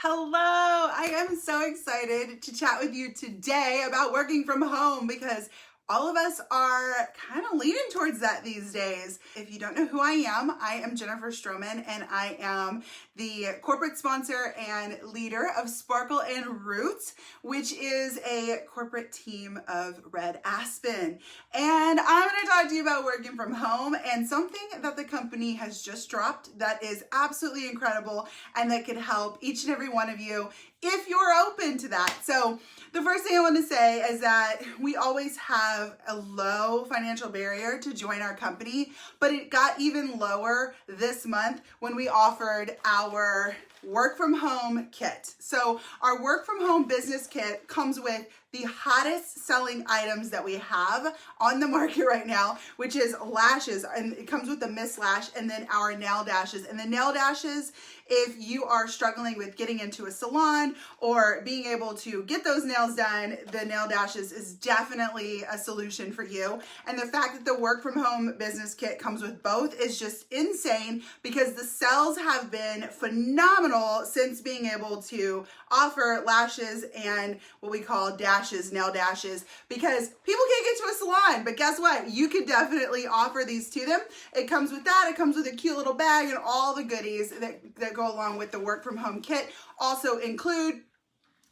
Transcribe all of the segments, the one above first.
Hello, I am so excited to chat with you today about working from home because all of us are kind of leaning towards that these days. If you don't know who I am Jennifer Stroman, and I am the corporate sponsor and leader of Sparkle and Roots, which is a corporate team of Red Aspen. And I'm going to talk to you about working from home and something that the company has just dropped that is absolutely incredible and that could help each and every one of you if you're open to that. So the first thing I want to say is that we always have a low financial barrier to join our company, but it got even lower this month when we offered our work from home kit. So our work from home business kit comes with the hottest selling items that we have on the market right now, which is lashes, and it comes with the mist lash and then our nail dashes. And the nail dashes, if you are struggling with getting into a salon or being able to get those nails done, the nail dashes is definitely a solution for you. And the fact that the work from home business kit comes with both is just insane because the sales have been phenomenal since being able to offer lashes and what we call dashes, nail dashes, because people can't get to a salon. But guess what? You could definitely offer these to them. It comes with that. It comes with a cute little bag and all the goodies that go along with the work from home kit. Also include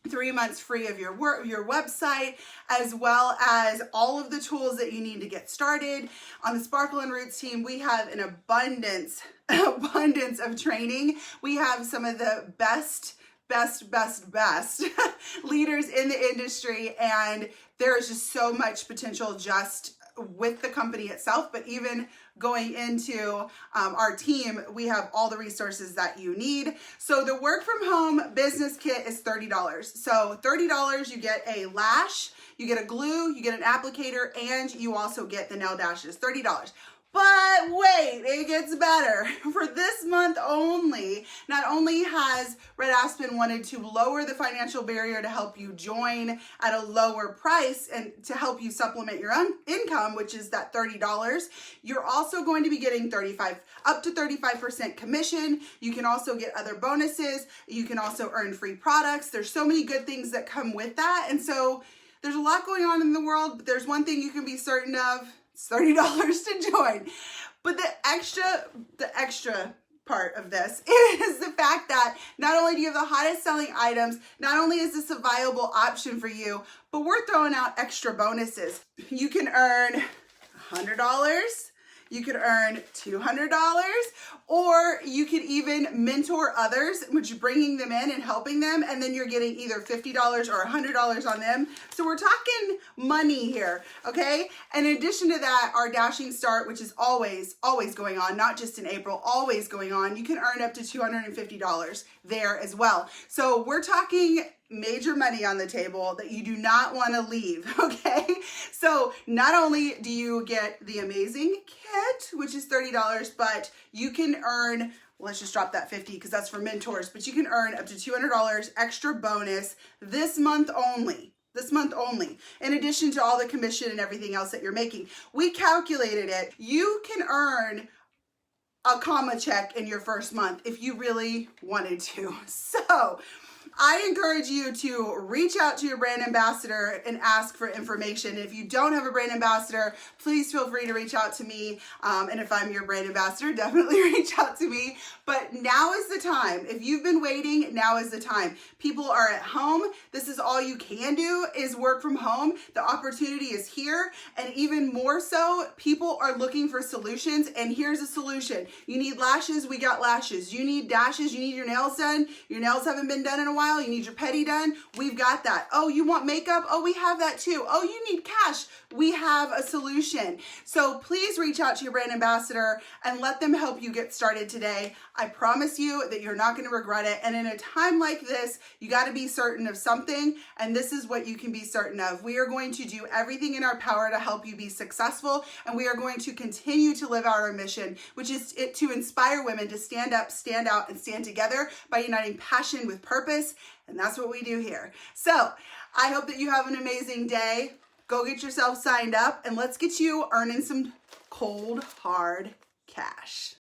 3 months free of your website, as well as all of the tools that you need to get started. On the Sparkle and Roots team, we have an abundance of training. We have some of the best leaders in the industry, and there is just so much potential just with the company itself, but even going into our team, we have all the resources that you need. So the work from home business kit is $30. So $30, you get a lash, you get a glue, you get an applicator, and you also get the nail dashes, $30. But wait, it gets better. For this month only, not only has Red Aspen wanted to lower the financial barrier to help you join at a lower price and to help you supplement your own income, which is that $30, you're also going to be getting up to 35% commission. You can also get other bonuses. You can also earn free products. There's so many good things that come with that. And so there's a lot going on in the world, but there's one thing you can be certain of. It's $30 to join. But the extra part of this is the fact that not only do you have the hottest selling items, not only is this a viable option for you, but we're throwing out extra bonuses. You can earn $100. You could earn $200, or you could even mentor others, which bringing them in and helping them, and then you're getting either $50 or $100 on them. So we're talking money here, okay? And in addition to that, our Dashing Start, which is always going on, not just in April, always going on, you can earn up to $250 there as well. So we're talking major money on the table that you do not want to leave, okay? So not only do you get the amazing kit, which is $30, but you can earn, let's just drop that 50 because that's for mentors, but you can earn up to $200 extra bonus this month only. This month only, in addition to all the commission and everything else that you're making. We calculated it. You can earn a comma check in your first month if you really wanted to. So I encourage you to reach out to your brand ambassador and ask for information. If you don't have a brand ambassador, please feel free to reach out to me. And if I'm your brand ambassador, definitely reach out to me. But now is the time. If you've been waiting, now is the time. People are at home. This is all you can do is work from home. The opportunity is here. And even more so, people are looking for solutions. And here's a solution. You need lashes, we got lashes. You need dashes, you need your nails done. Your nails haven't been done in a while. You need your pedi done. We've got that. Oh, you want makeup? Oh, we have that too. Oh, you need cash. We have a solution. So please reach out to your brand ambassador and let them help you get started today. I promise you that you're not going to regret it. And in a time like this, you got to be certain of something. And this is what you can be certain of. We are going to do everything in our power to help you be successful. And we are going to continue to live our mission, which is to inspire women to stand up, stand out, and stand together by uniting passion with purpose. And that's what we do here. So I hope that you have an amazing day. Go get yourself signed up and let's get you earning some cold, hard cash.